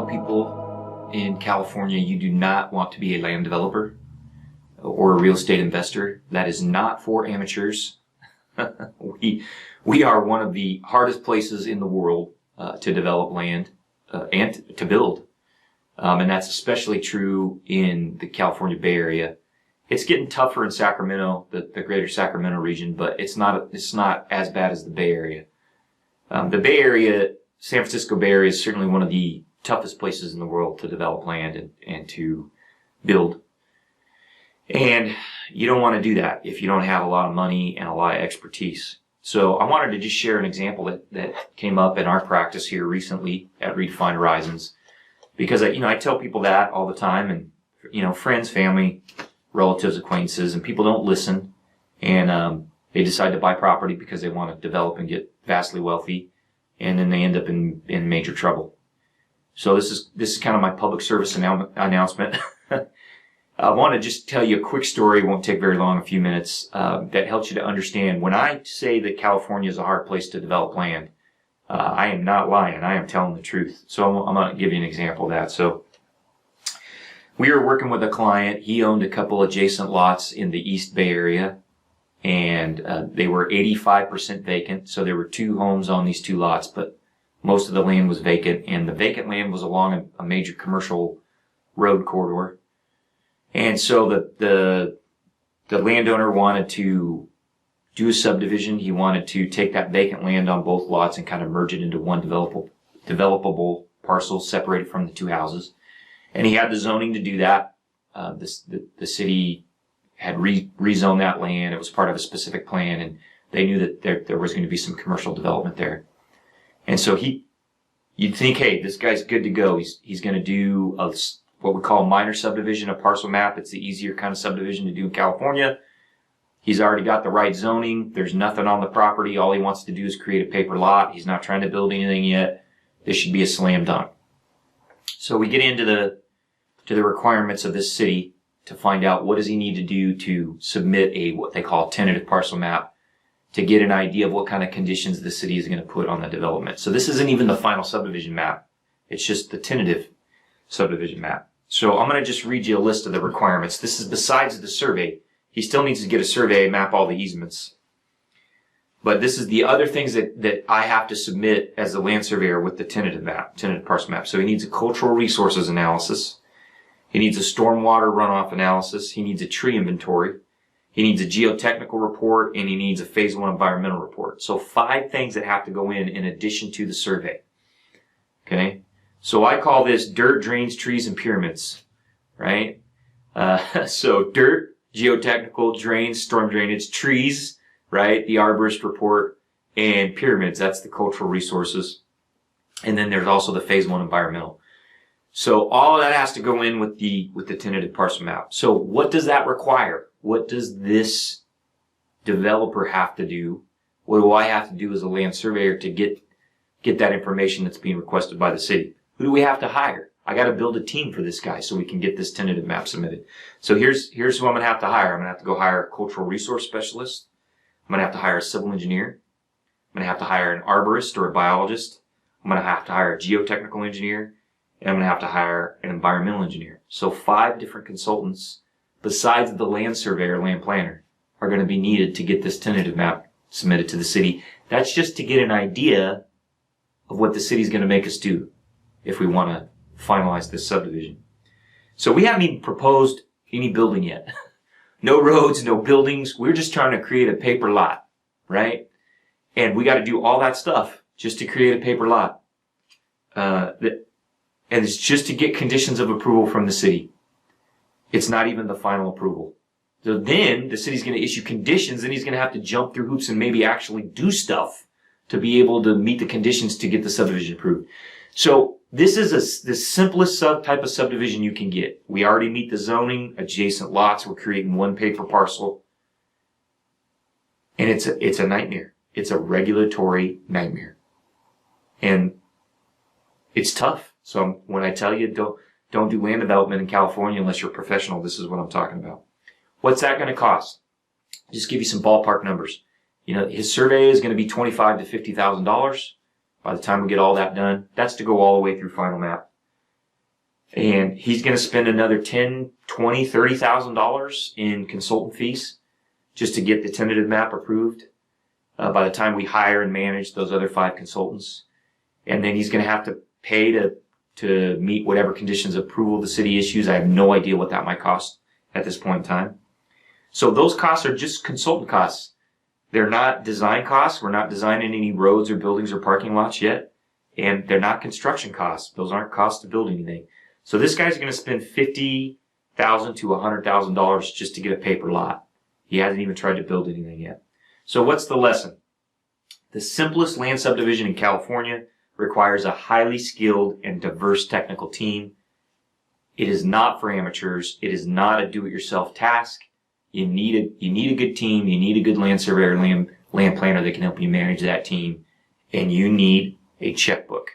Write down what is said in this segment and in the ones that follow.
people in California you do not want to be a land developer or a real estate investor. That is not for amateurs. We are one of the hardest places in the world to develop land and to build. And that's especially true in the California Bay Area. It's getting tougher in Sacramento, the greater Sacramento region, but it's not as bad as the Bay Area. The Bay Area, San Francisco Bay Area, is certainly one of the toughest places in the world to develop land and to build. And you don't want to do that if you don't have a lot of money and a lot of expertise. So I wanted to just share an example that came up in our practice here recently at Redefined Horizons, because I tell people that all the time, and friends, family, relatives, acquaintances, and people don't listen, and they decide to buy property because they want to develop and get vastly wealthy, and then they end up in major trouble. So this is kind of my public service announcement. I want to just tell you a quick story. It won't take very long, a few minutes, that helps you to understand. When I say that California is a hard place to develop land, I am not lying. I am telling the truth. So I'm going to give you an example of that. So we were working with a client. He owned a couple adjacent lots in the East Bay Area, and they were 85% vacant. So there were two homes on these two lots, but most of the land was vacant, and the vacant land was along a major commercial road corridor. And so the landowner wanted to do a subdivision. He wanted to take that vacant land on both lots and kind of merge it into one developable parcel separated from the two houses. And he had the zoning to do that. The city had rezoned that land. It was part of a specific plan, and they knew that there was going to be some commercial development there. And so you'd think, hey, this guy's good to go. He's going to do what we call minor subdivision, a parcel map. It's the easier kind of subdivision to do in California. He's already got the right zoning. There's nothing on the property. All he wants to do is create a paper lot. He's not trying to build anything yet. This should be a slam dunk. So we get into the requirements of this city to find out what does he need to do to submit what they call tentative parcel map, to get an idea of what kind of conditions the city is going to put on the development. So this isn't even the final subdivision map. It's just the tentative subdivision map. So I'm going to just read you a list of the requirements. This is besides the survey. He still needs to get a survey, map all the easements. But this is the other things that I have to submit as a land surveyor with the tentative parcel map. So he needs a cultural resources analysis. He needs a stormwater runoff analysis. He needs a tree inventory. He needs a geotechnical report, and he needs a phase 1 environmental report. So 5 things that have to go in addition to the survey. Okay? So I call this dirt, drains, trees, and pyramids. Right? So dirt, geotechnical, drains, storm drainage, trees, right? The arborist report, and pyramids. That's the cultural resources. And then there's also the phase 1 environmental. So all of that has to go in with the tentative parcel map. So what does that require? What does this developer have to do? What do I have to do as a land surveyor to get that information that's being requested by the city? Who do we have to hire? I got to build a team for this guy so we can get this tentative map submitted. So here's who I'm going to have to hire. I'm going to have to go hire a cultural resource specialist. I'm going to have to hire a civil engineer. I'm going to have to hire an arborist or a biologist. I'm going to have to hire a geotechnical engineer. And I'm going to have to hire an environmental engineer. So 5 different consultants, besides the land surveyor, land planner, are going to be needed to get this tentative map submitted to the city. That's just to get an idea of what the city's going to make us do if we want to finalize this subdivision. So we haven't even proposed any building yet. No roads, no buildings. We're just trying to create a paper lot, right? And we got to do all that stuff just to create a paper lot. And it's just to get conditions of approval from the city. It's not even the final approval. So then the city's going to issue conditions, and he's going to have to jump through hoops and maybe actually do stuff to be able to meet the conditions to get the subdivision approved. So this is the simplest type of subdivision you can get. We already meet the zoning, adjacent lots. We're creating one paper parcel. And it's a nightmare. It's a regulatory nightmare. And it's tough. So when I tell you don't do land development in California unless you're a professional, this is what I'm talking about. What's that going to cost? Just give you some ballpark numbers. His survey is going to be $25,000 to $50,000 by the time we get all that done. That's to go all the way through final map. And he's going to spend another $10, $20, $30,000 in consultant fees just to get the tentative map approved by the time we hire and manage those other 5 consultants. And then he's going to have to pay to meet whatever conditions of approval the city issues. I have no idea what that might cost at this point in time. So those costs are just consultant costs. They're not design costs. We're not designing any roads or buildings or parking lots yet. And they're not construction costs. Those aren't costs to build anything. So this guy's going to spend $50,000 to $100,000 just to get a paper lot. He hasn't even tried to build anything yet. So what's the lesson? The simplest land subdivision in California requires a highly skilled and diverse technical team. It is not for amateurs. It is not a do-it-yourself task. You need a good team. You need a good land surveyor, land planner that can help you manage that team. And you need a checkbook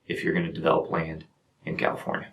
if you're going to develop land in California.